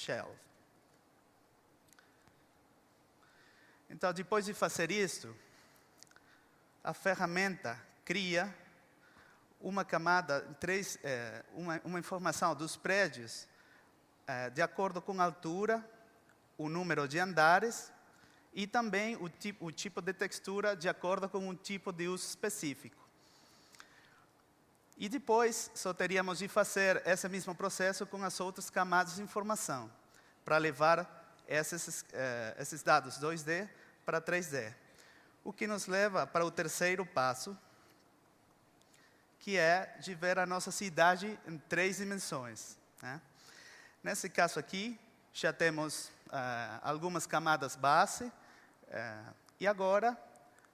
shell. Então, depois de fazer isso, a ferramenta cria uma camada, uma informação dos prédios de acordo com a altura, o número de andares e também o tipo de textura de acordo com um tipo de uso específico. E depois, só teríamos de fazer esse mesmo processo com as outras camadas de informação, para levar esses dados 2D para 3D. O que nos leva para o terceiro passo, que é de ver a nossa cidade em 3 dimensões. Né? Nesse caso aqui, já temos algumas camadas base, e agora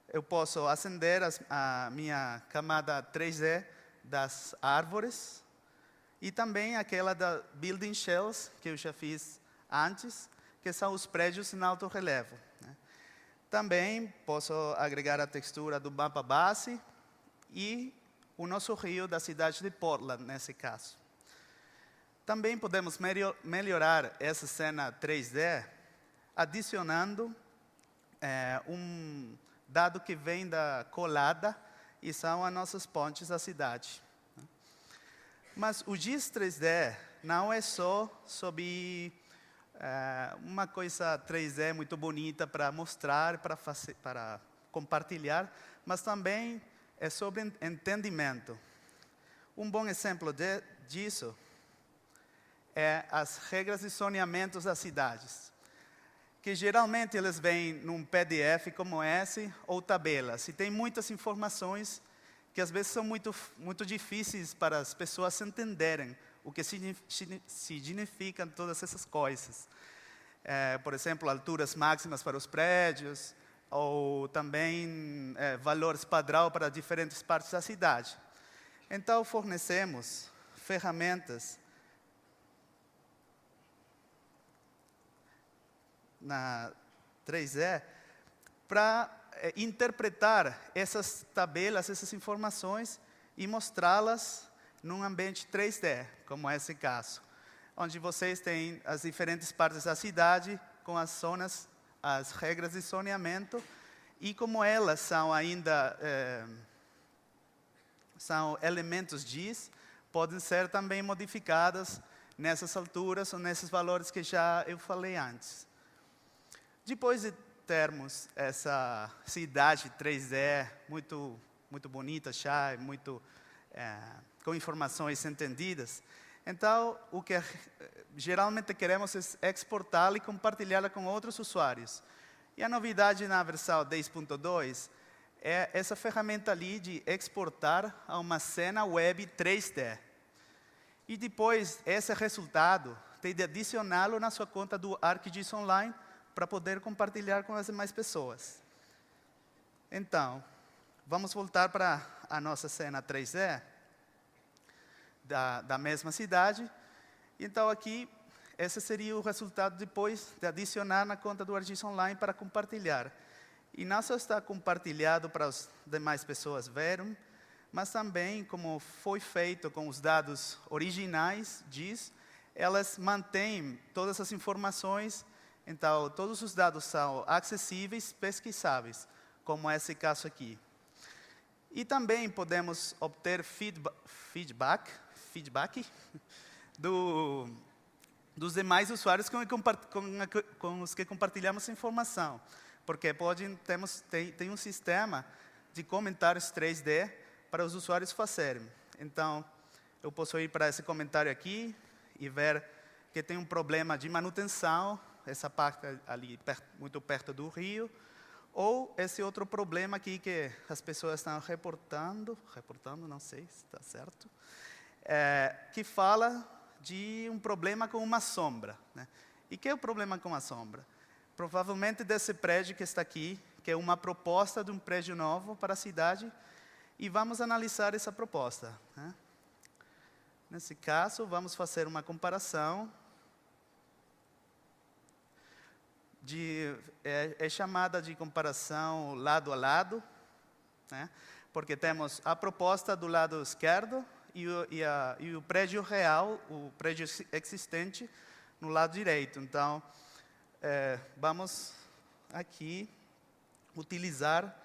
eu posso acender a minha camada 3D das árvores e também aquela da building shells, que eu já fiz antes, que são os prédios em alto relevo. Né? Também posso agregar a textura do mapa base e o nosso rio da cidade de Portland, nesse caso. Também podemos melhorar essa cena 3D adicionando um dado que vem da colada e são as nossas pontes da cidade. Mas o GIS 3D não é só sobre uma coisa 3D muito bonita para mostrar, para compartilhar, mas também é sobre entendimento. Um bom exemplo disso é as regras de zoneamento das cidades, que geralmente eles vêm num PDF como esse, ou tabelas, e tem muitas informações que às vezes são muito difíceis para as pessoas entenderem o que significam todas essas coisas. Por exemplo, alturas máximas para os prédios, ou também valores padrão para diferentes partes da cidade. Então, fornecemos ferramentas na 3D para interpretar essas tabelas, essas informações e mostrá-las num ambiente 3D, como é esse caso, onde vocês têm as diferentes partes da cidade com as zonas, as regras de zoneamento e como elas são ainda são elementos GIS, podem ser também modificadas nessas alturas ou nesses valores que já eu falei antes. Depois de termos essa cidade 3D muito bonita já, com informações entendidas, então o que geralmente queremos é exportá-la e compartilhá-la com outros usuários. E a novidade na versão 10.2 é essa ferramenta ali de exportar a uma cena web 3D. E depois, esse resultado, tem de adicioná-lo na sua conta do ArcGIS Online para poder compartilhar com as demais pessoas. Então, vamos voltar para a nossa cena 3D da mesma cidade. Então, aqui, esse seria o resultado depois de adicionar na conta do ArcGIS Online para compartilhar. E não só está compartilhado para as demais pessoas verem, mas também, como foi feito com os dados originais GIS, elas mantêm todas as informações. Então, todos os dados são acessíveis, pesquisáveis, como esse caso aqui. E também podemos obter feedback dos demais usuários com os que compartilhamos informação. Porque tem um sistema de comentários 3D para os usuários fazerem. Então, eu posso ir para esse comentário aqui e ver que tem um problema de manutenção, essa parte ali muito perto do rio, ou esse outro problema aqui que as pessoas estão reportando, não sei se está certo, que fala de um problema com uma sombra. Né? E que é o problema com a sombra? Provavelmente desse prédio que está aqui, que é uma proposta de um prédio novo para a cidade, e vamos analisar essa proposta. Né? Nesse caso, vamos fazer uma comparação. É chamada de comparação lado a lado, né? Porque temos a proposta do lado esquerdo e o prédio real, o prédio existente, no lado direito. Então, vamos aqui utilizar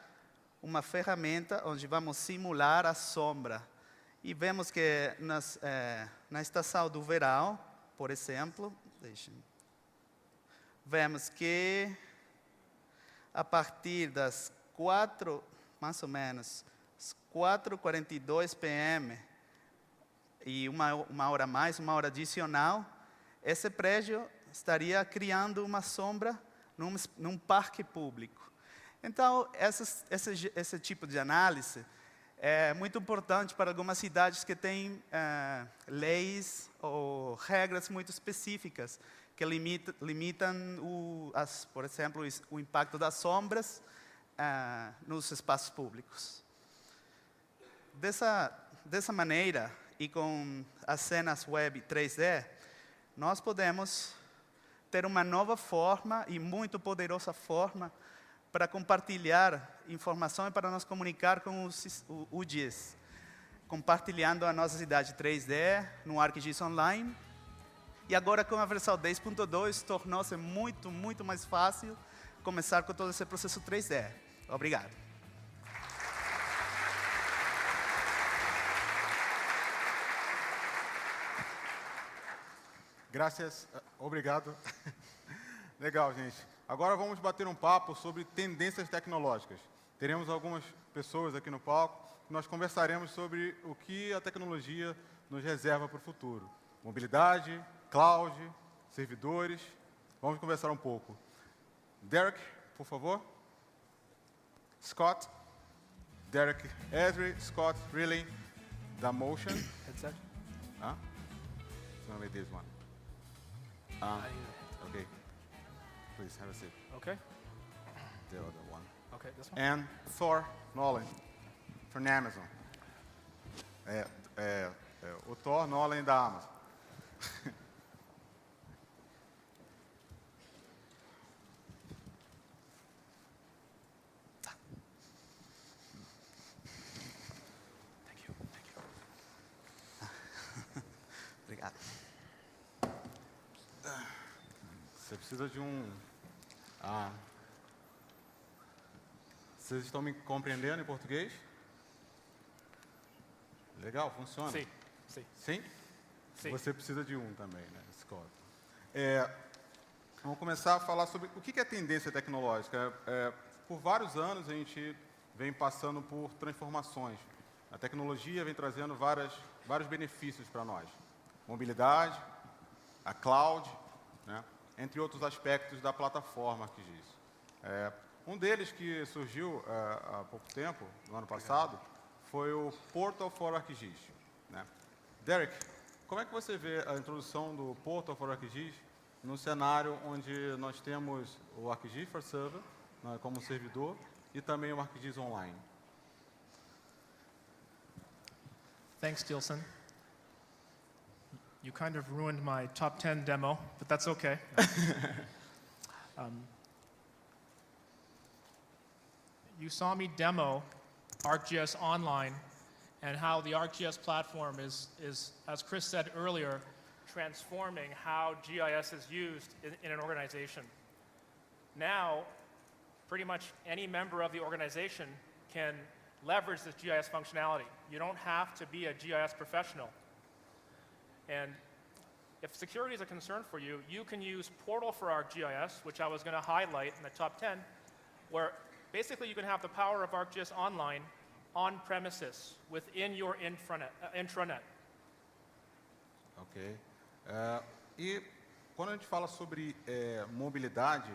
uma ferramenta onde vamos simular a sombra. E vemos que na estação do verão, por exemplo, vemos que a partir das 4, mais ou menos, 4h42 p.m. e uma hora a mais, uma hora adicional, esse prédio estaria criando uma sombra num parque público. Então, esse tipo de análise é muito importante para algumas cidades que têm leis ou regras muito específicas que limitam, por exemplo, o impacto das sombras nos espaços públicos. Dessa maneira, e com as cenas web 3D, nós podemos ter uma nova forma e muito poderosa forma para compartilhar informação e para nos comunicar com os UGIs, compartilhando a nossa cidade 3D no ArcGIS Online. E agora, com a versão 10.2, tornou-se muito, muito mais fácil começar com todo esse processo 3D. Obrigado. Graças, obrigado. Legal, gente. Agora vamos bater um papo sobre tendências tecnológicas. Teremos algumas pessoas aqui no palco e nós conversaremos sobre o que a tecnologia nos reserva para o futuro. Mobilidade, cloud, servidores. Vamos conversar um pouco. Derek, por favor. Scott. Derek Esri, Scott Rilling, da Motion. Headset? Huh? It's going to be this one. Okay. Please have a seat. Okay. The other one. Okay, this one? And Thor Nolan, from Amazon. O Thor Nolan da Amazon. Thank you. Obrigado. Você precisa de Vocês estão me compreendendo em português? Legal, funciona? Sim, sim. Sim? Sim. Você precisa de um também, né, Scott? Vamos começar a falar sobre o que é tendência tecnológica. Por vários anos a gente vem passando por transformações. A tecnologia vem trazendo vários benefícios para nós. Mobilidade, a cloud, né, entre outros aspectos da plataforma ArcGIS. Um deles que surgiu há pouco tempo, no ano passado, foi o Portal for ArcGIS. Né? Derek, como é que você vê a introdução do Portal for ArcGIS no cenário onde nós temos o ArcGIS for Server, né, como servidor, e também o ArcGIS Online? Thanks, Dilson. You kind of ruined my top 10 demo, but that's okay. You saw me demo ArcGIS Online and how the ArcGIS platform is, as Chris said earlier, transforming how GIS is used in an organization. Now, pretty much any member of the organization can leverage this GIS functionality. You don't have to be a GIS professional. And if security is a concern for you, you can use Portal for ArcGIS, which I was going to highlight in the top 10, where basically you can have the power of ArcGIS Online on premises within your intranet. Ok. E quando a gente fala sobre mobilidade,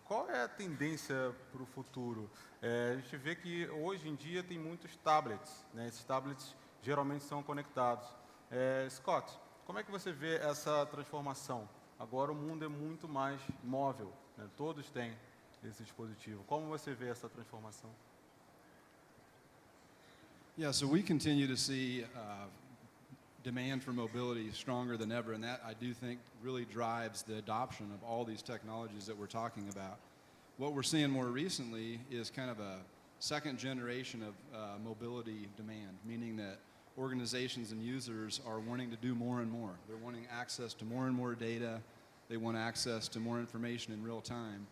qual é a tendência para o futuro? A gente vê que hoje em dia tem muitos tablets, né? Esses tablets geralmente são conectados. Scott, como é que você vê essa transformação? Agora o mundo é muito mais móvel, né? Todos têm esse dispositivo. Como você vê essa transformação? Yeah, so we continue to see demand for mobility stronger than ever, and that I do think really drives the adoption of all these technologies that we're talking about. What we're seeing more recently is kind of a second generation of mobility demand, meaning that organizations and users are wanting to do more and more. They're wanting access to more and more data. They want access to more information in real time.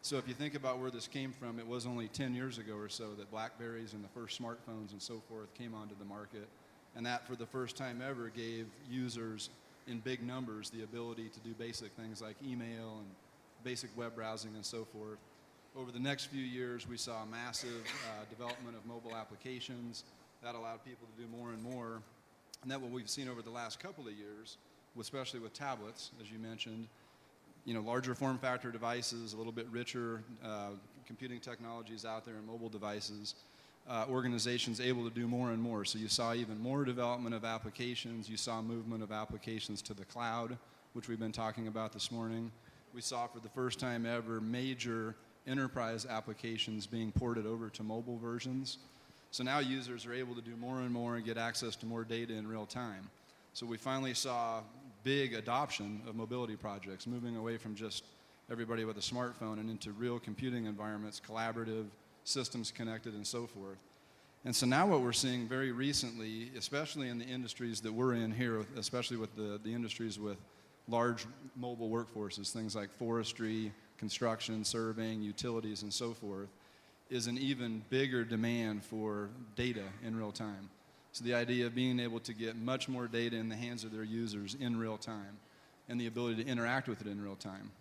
So if you think about where this came from, it was only 10 years ago or so that BlackBerries and the first smartphones and so forth came onto the market. And that, for the first time ever, gave users in big numbers the ability to do basic things like email and basic web browsing and so forth. Over the next few years, we saw a massive development of mobile applications. That allowed people to do more and more. And that's what we've seen over the last couple of years, especially with tablets, as you mentioned. You know, larger form factor devices, a little bit richer computing technologies out there and mobile devices, organizations able to do more and more. So you saw even more development of applications. You saw movement of applications to the cloud, which we've been talking about this morning. We saw for the first time ever major enterprise applications being ported over to mobile versions. So now users are able to do more and more and get access to more data in real time. So we finally saw big adoption of mobility projects, moving away from just everybody with a smartphone and into real computing environments, collaborative, systems connected, and so forth. And so now what we're seeing very recently, especially in the industries that we're in here, especially with the industries with large mobile workforces, things like forestry, construction, surveying, utilities, and so forth, is an even bigger demand for data in real time. So the idea of being able to get much more data in the hands of their users in real time and the ability to interact with it in real time.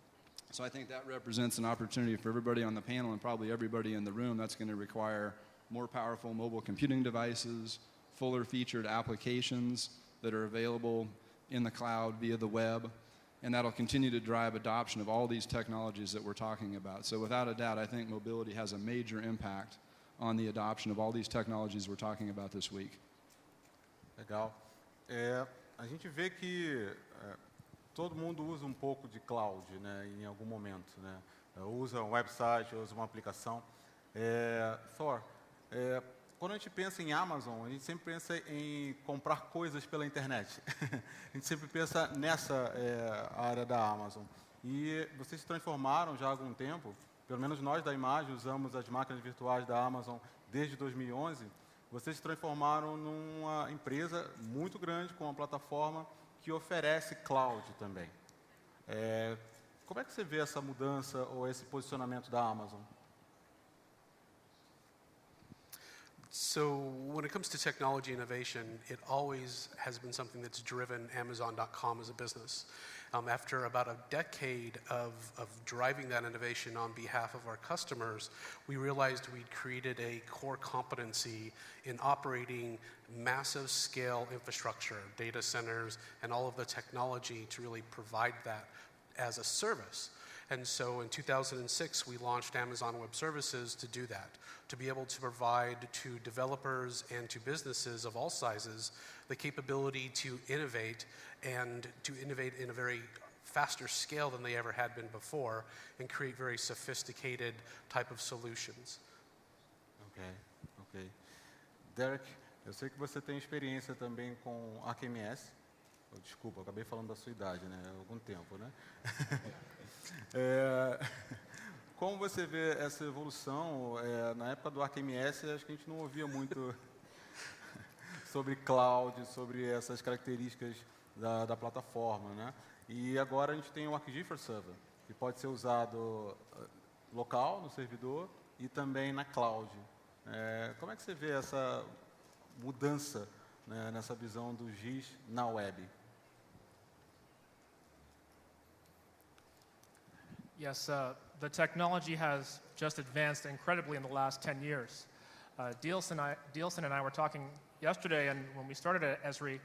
So I think that represents an opportunity for everybody on the panel and probably everybody in the room. That's going to require more powerful mobile computing devices, fuller featured applications that are available in the cloud via the web, and that'll continue to drive adoption of all these technologies that we're talking about. So without a doubt, I think mobility has a major impact on the adoption of all these technologies we're talking about this week. Legal. A gente vê que todo mundo usa um pouco de cloud, né, em algum momento, né? Usa um website, usa uma aplicação. Thor, quando a gente pensa em Amazon, a gente sempre pensa em comprar coisas pela internet. A gente sempre pensa nessa área da Amazon. E vocês se transformaram já há algum tempo, pelo menos nós da Imagem usamos as máquinas virtuais da Amazon desde 2011, vocês se transformaram numa empresa muito grande, com uma plataforma que oferece cloud também. Como é que você vê essa mudança ou esse posicionamento da Amazon? So when it comes to technology innovation, it always has been something that's driven Amazon.com as a business. After about a decade of driving that innovation on behalf of our customers, we realized we'd created a core competency in operating massive scale infrastructure, data centers, and all of the technology to really provide that as a service. And so in 2006, we launched Amazon Web Services to do that, to be able to provide to developers and to businesses of all sizes the capability to innovate and to innovate in a very faster scale than they ever had been before and create very sophisticated type of solutions. Ok. Derek, eu sei que você tem experiência também com ArcMS. Desculpa, eu acabei falando da sua idade, né? Há algum tempo, né? Como você vê essa evolução? Na época do ArcMS, acho que a gente não ouvia muito sobre cloud, sobre essas características da plataforma, né? E agora a gente tem o ArcGIS Server, que pode ser usado local, no servidor, e também na cloud. Como é que você vê essa mudança, né, nessa visão do GIS na web? Yes, the technology has just advanced incredibly in the last 10 years. Dielsen and I were talking yesterday, and when we started at Esri,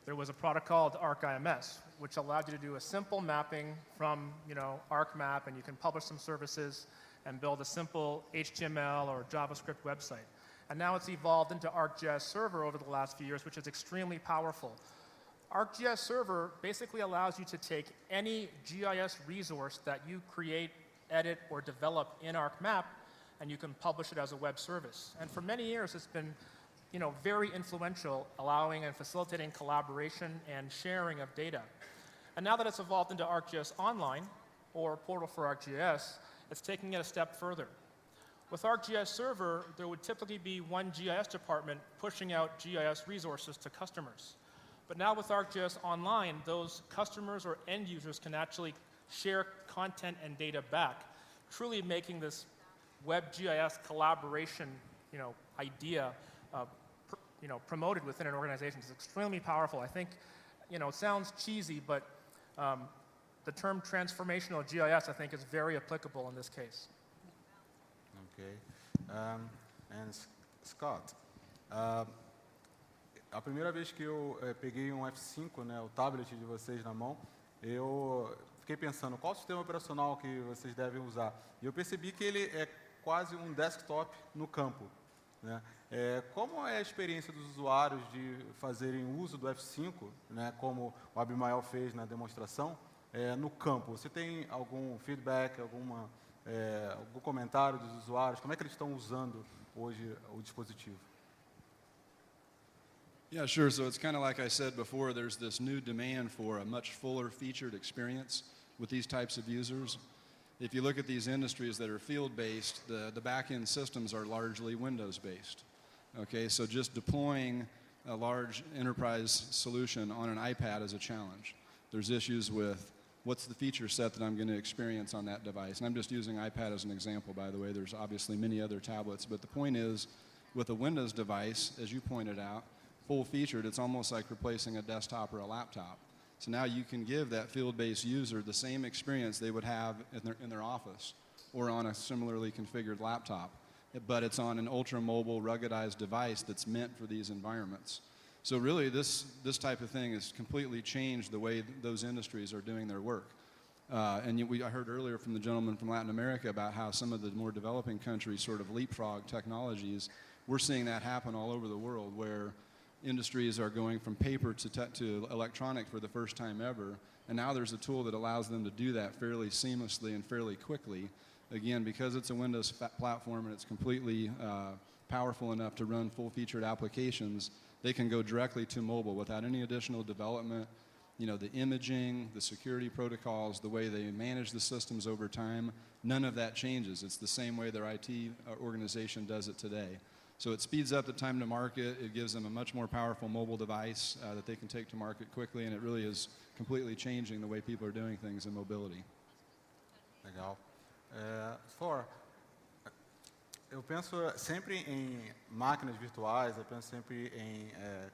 there was a product called ArcIMS, which allowed you to do a simple mapping from, ArcMap, and you can publish some services and build a simple HTML or JavaScript website. And now it's evolved into ArcGIS Server over the last few years, which is extremely powerful. ArcGIS Server basically allows you to take any GIS resource that you create, edit, or develop in ArcMap, and you can publish it as a web service. And for many years, it's been very influential, allowing and facilitating collaboration and sharing of data. And now that it's evolved into ArcGIS Online, or Portal for ArcGIS, it's taking it a step further. With ArcGIS Server, there would typically be one GIS department pushing out GIS resources to customers. But now with ArcGIS Online, those customers or end users can actually share content and data back, truly making this web GIS collaboration, idea, promoted within an organization. It's extremely powerful. I think, it sounds cheesy, but the term transformational GIS, I think, is very applicable in this case. Ok. And Scott, a primeira vez que eu peguei um F5, né, o tablet de vocês na mão, eu fiquei pensando qual sistema operacional que vocês devem usar. E eu percebi que ele é quase um desktop no campo, né? Como é a experiência dos usuários de fazerem uso do F5, né, como o Abimael fez na demonstração, no campo? Você tem algum feedback, algum comentário dos usuários? Como é que eles estão usando hoje o dispositivo? Yeah, sure. So it's kind of like I said before, there's this new demand for a much fuller featured experience with these types of users. If you look at these industries that are field-based, the back-end systems are largely Windows-based. Okay, so just deploying a large enterprise solution on an iPad is a challenge. There's issues with what's the feature set that I'm going to experience on that device. And I'm just using iPad as an example, by the way. There's obviously many other tablets. But the point is, with a Windows device, as you pointed out, full-featured, it's almost like replacing a desktop or a laptop. So now you can give that field-based user the same experience they would have in their office or on a similarly configured laptop, but it's on an ultra-mobile, ruggedized device that's meant for these environments. So really, this type of thing has completely changed the way those industries are doing their work. I heard earlier from the gentleman from Latin America about how some of the more developing countries sort of leapfrog technologies. We're seeing that happen all over the world, where industries are going from paper to electronic for the first time ever, and now there's a tool that allows them to do that fairly seamlessly and fairly quickly. Again, because it's a Windows platform and it's completely powerful enough to run full-featured applications, they can go directly to mobile without any additional development. The imaging, the security protocols, the way they manage the systems over time, none of that changes. It's the same way their IT organization does it today. So it speeds up the time to market. It gives them a much more powerful mobile device that they can take to market quickly, and it really is completely changing the way people are doing things in mobility. Legal. Thor, eu penso sempre em máquinas virtuais, eu penso sempre em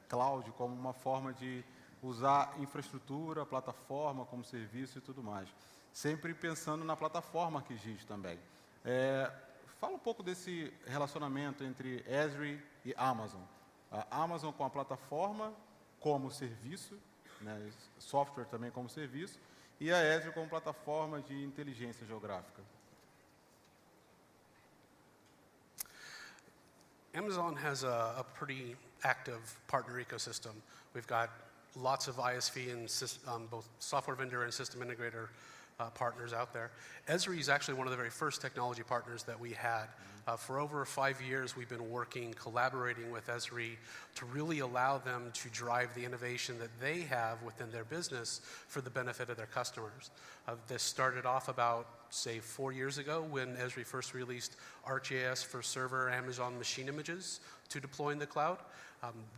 cloud como uma forma de usar infraestrutura, plataforma como serviço e tudo mais. Sempre pensando na plataforma que existe também. Fala um pouco desse relacionamento entre Esri e Amazon. A Amazon com a plataforma como serviço, né, software também como serviço, e a Esri como plataforma de inteligência geográfica. Amazon has a pretty active partner ecosystem. We've got lots of ISV and both software vendor and system integrator partners out there. Esri is actually one of the very first technology partners that we had. For over 5 years, we've been collaborating with Esri to really allow them to drive the innovation that they have within their business for the benefit of their customers. This started off about, say, 4 years ago when Esri first released ArcGIS for server Amazon machine images to deploy in the cloud.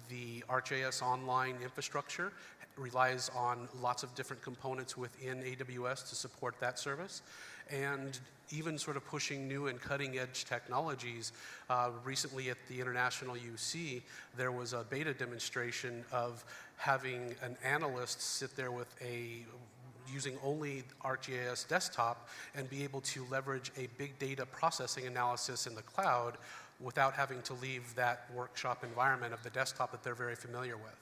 The ArcGIS Online infrastructure relies on lots of different components within AWS to support that service, and even sort of pushing new and cutting-edge technologies. Recently at the International UC, there was a beta demonstration of having an analyst sit there with using only ArcGIS desktop and be able to leverage a big data processing analysis in the cloud without having to leave that workshop environment of the desktop that they're very familiar with.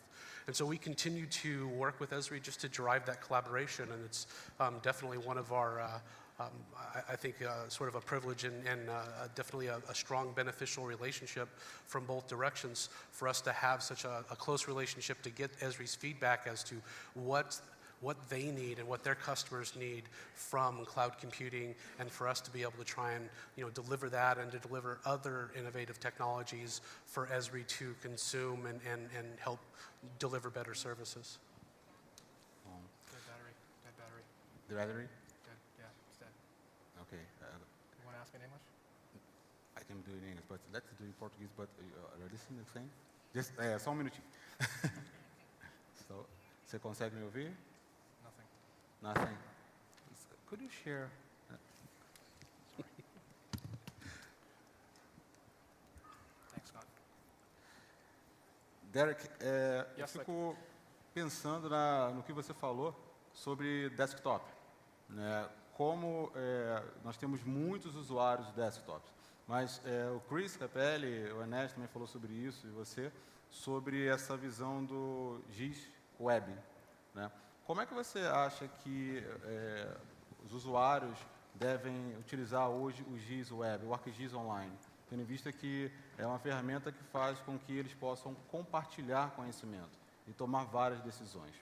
And so we continue to work with Esri just to drive that collaboration, and it's definitely one of our, I think, sort of a privilege and definitely a strong beneficial relationship from both directions for us to have such a close relationship to get Esri's feedback as to what they need and what their customers need from cloud computing, and for us to be able to try and deliver that and to deliver other innovative technologies for Esri to consume and help deliver better services. Dead battery. The battery? Dead. Yeah, it's dead. Okay. You want to ask in English? I can do it in English, but let's do it in Portuguese, but are listening the same? Just, só um minutinho. So, você consegue me ouvir? Nothing. Could you share? Thanks, Scott. Derek, eu Yes, fico pensando no que você falou sobre desktop, né? Como nós temos muitos usuários de desktops, mas o Chris Capelli, o Ernesto também falou sobre isso, e você, sobre essa visão do GIS Web, né? Como é que você acha que os usuários devem utilizar hoje o GIS Web, o ArcGIS Online, tendo em vista que é uma ferramenta que faz com que eles possam compartilhar conhecimento e tomar várias decisões?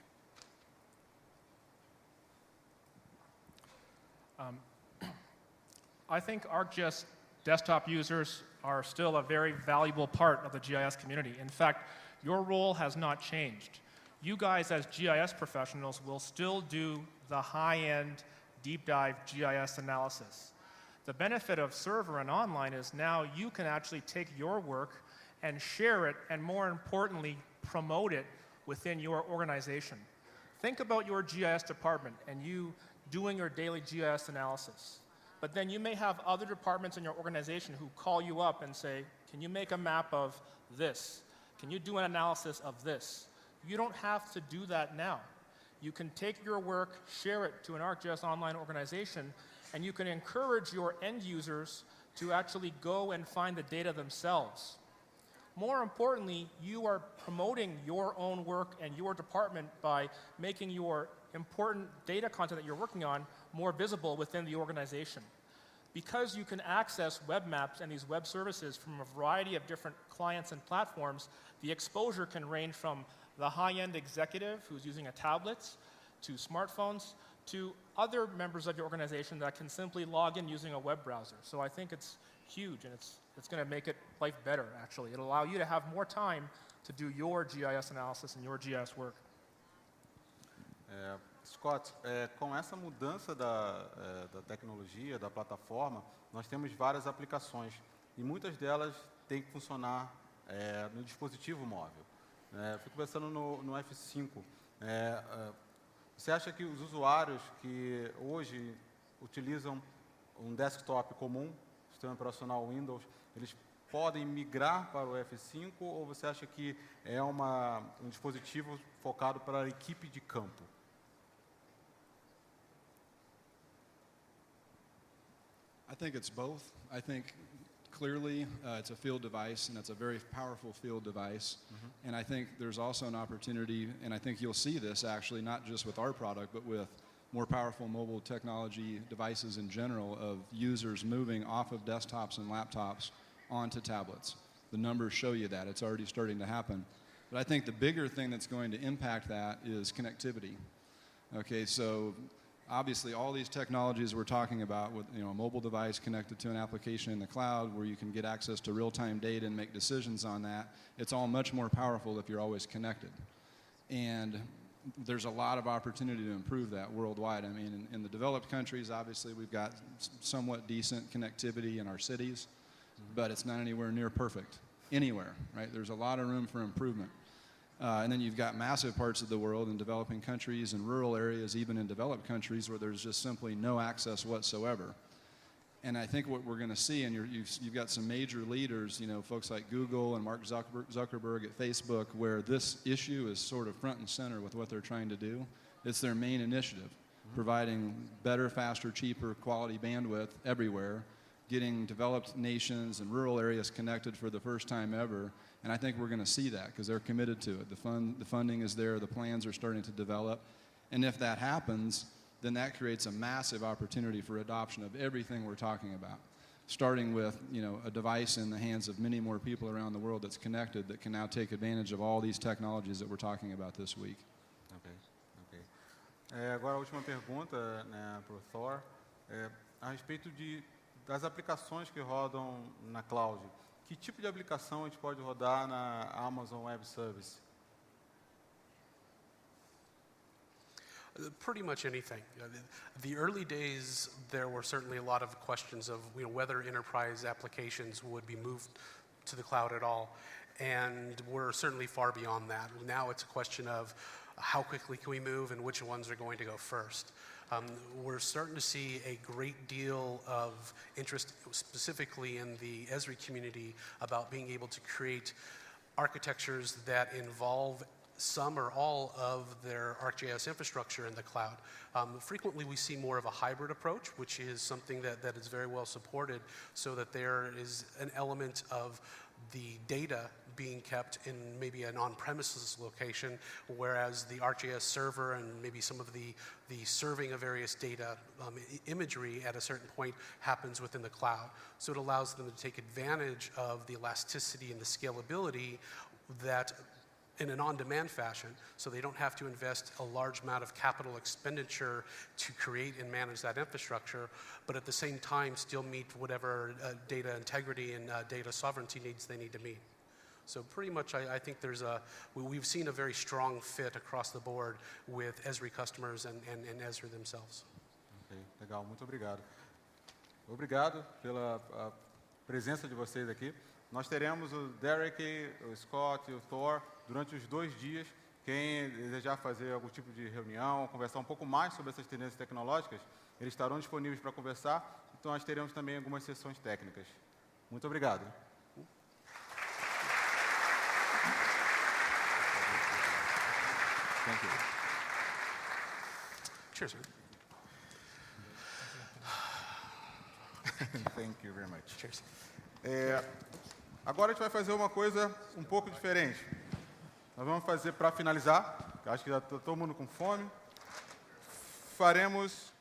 I think ArcGIS desktop users are still a very valuable part of the GIS community. In fact, your role has not changed. You guys as GIS professionals will still do the high-end, deep dive GIS analysis. The benefit of server and online is now you can actually take your work and share it, and more importantly, promote it within your organization. Think about your GIS department and you doing your daily GIS analysis. But then you may have other departments in your organization who call you up and say, can you make a map of this? Can you do an analysis of this? You don't have to do that now. You can take your work, share it to an ArcGIS Online organization, and you can encourage your end users to actually go and find the data themselves. More importantly, you are promoting your own work and your department by making your important data content that you're working on more visible within the organization. Because you can access web maps and these web services from a variety of different clients and platforms, the exposure can range from the high-end executive who's using a tablet, to smartphones, to other members of your organization that can simply log in using a web browser. So I think it's huge, and it's going to make life better, actually. It'll allow you to have more time to do your GIS analysis and your GIS work. Scott, com essa mudança da tecnologia, da plataforma, nós temos várias aplicações e muitas delas têm que funcionar no dispositivo móvel. Fico pensando no F5. Você acha que os usuários que hoje utilizam um desktop comum, sistema operacional Windows, eles podem migrar para o F5 ou você acha que é um dispositivo focado para a equipe de campo? I think it's both. I think clearly it's a field device, and it's a very powerful field device. And I think there's also an opportunity, and I think you'll see this actually, not just with our product, but with more powerful mobile technology devices in general, of users moving off of desktops and laptops onto tablets. The numbers show you that. It's already starting to happen. But I think the bigger thing that's going to impact that is connectivity. Okay, so obviously all these technologies we're talking about, with a mobile device connected to an application in the cloud where you can get access to real-time data and make decisions on that, it's all much more powerful if you're always connected. And there's a lot of opportunity to improve that worldwide. I mean, in the developed countries, obviously we've got somewhat decent connectivity in our cities, but it's not anywhere near perfect anywhere, right? There's a lot of room for improvement. And then you've got massive parts of the world in developing countries and rural areas, even in developed countries, where there's just simply no access whatsoever. And I think what we're going to see, and you've got some major leaders, folks like Google and Mark Zuckerberg at Facebook, where this issue is sort of front and center with what they're trying to do. It's their main initiative, providing better, faster, cheaper, quality bandwidth everywhere, getting developed nations and rural areas connected for the first time ever. And I think we're going to see that because they're committed to it. The funding is there, the plans are starting to develop. And if that happens, then that creates a massive opportunity for adoption of everything we're talking about, starting with a device in the hands of many more people around the world that's connected, that can now take advantage of all these technologies that we're talking about this week. Ok. Agora a última pergunta, para o Thor, a respeito das aplicações que rodam na cloud. Que tipo de aplicação a gente pode rodar na Amazon Web Service? Pretty much anything. The early days, there were certainly a lot of questions of whether enterprise applications would be moved to the cloud at all, and we're certainly far beyond that. Now it's a question of how quickly can we move and which ones are going to go first. We're starting to see a great deal of interest, specifically in the Esri community, about being able to create architectures that involve some or all of their ArcGIS infrastructure in the cloud. Frequently we see more of a hybrid approach, which is something that is very well supported, so that there is an element of the data being kept in maybe an on-premises location, whereas the ArcGIS server and maybe some of the serving of various data imagery at a certain point happens within the cloud. So it allows them to take advantage of the elasticity and the scalability that in an on-demand fashion, so they don't have to invest a large amount of capital expenditure to create and manage that infrastructure, but at the same time still meet whatever data integrity and data sovereignty needs they need to meet. So pretty much I think we've seen a very strong fit across the board with Esri customers and Esri themselves. Ok, legal, muito obrigado. Obrigado pela presença de vocês aqui. Nós teremos o Derek, o Scott e o Thor durante os 2 dias. Quem desejar fazer algum tipo de reunião, conversar um pouco mais sobre essas tendências tecnológicas, eles estarão disponíveis para conversar. Então, nós teremos também algumas sessões técnicas. Muito obrigado. Thank you. Cheers, man. Thank you very much. Cheers. Agora a gente vai fazer uma coisa um pouco diferente. Nós vamos fazer, para finalizar, acho que já está todo mundo com fome, faremos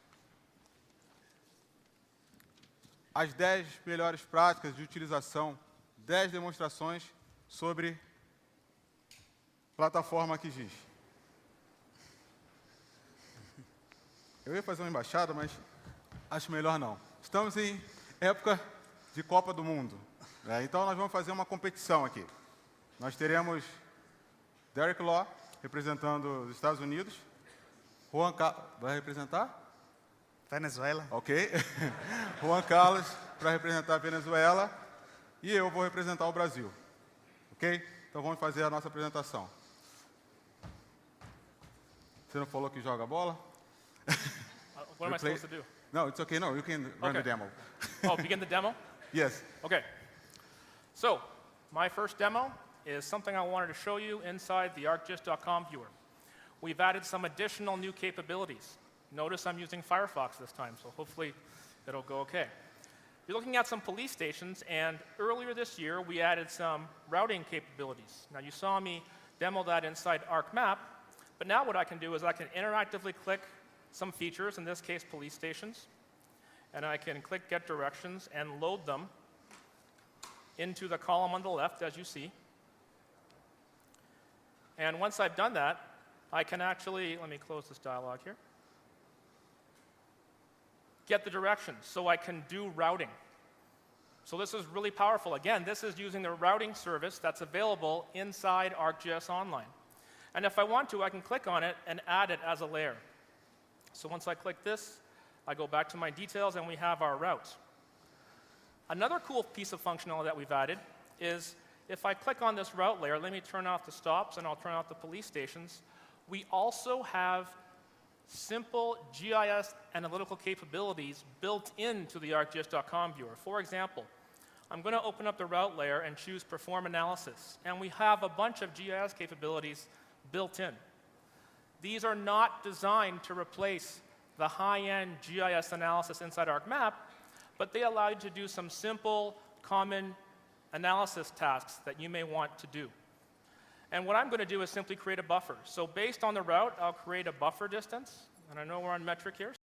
as 10 melhores práticas de utilização, 10 demonstrações sobre plataforma ArcGIS. Eu ia fazer uma embaixada, mas acho melhor não. Estamos em época de Copa do Mundo. Então, nós vamos fazer uma competição aqui. Nós teremos Derek Law, representando os Estados Unidos. Juan Carlos, vai representar? Venezuela. Ok. Juan Carlos, para representar a Venezuela. E eu vou representar o Brasil. Ok? Então, vamos fazer a nossa apresentação. Você não falou que joga bola? What am I supposed to do? No, it's okay. No, you can run the demo. Oh, begin the demo? Yes. Okay. So, my first demo is something I wanted to show you inside the ArcGIS.com viewer. We've added some additional new capabilities. Notice I'm using Firefox this time, so hopefully it'll go okay. You're looking at some police stations, and earlier this year we added some routing capabilities. Now, you saw me demo that inside ArcMap, but now what I can do is I can interactively click some features, in this case police stations, and I can click Get Directions and load them into the column on the left, as you see. And once I've done that, I can actually, let me close this dialog here, get the directions so I can do routing. So this is really powerful. Again, this is using the routing service that's available inside ArcGIS Online. And if I want to, I can click on it and add it as a layer. So once I click this, I go back to my details and we have our route. Another cool piece of functionality that we've added is if I click on this route layer, let me turn off the stops and I'll turn off the police stations. We also have simple GIS analytical capabilities built into the ArcGIS.com viewer. For example, I'm going to open up the route layer and choose Perform Analysis. And we have a bunch of GIS capabilities built in. These are not designed to replace the high-end GIS analysis inside ArcMap, but they allow you to do some simple, common analysis tasks that you may want to do. And what I'm going to do is simply create a buffer. So based on the route, I'll create a buffer distance. And I know we're on metric here.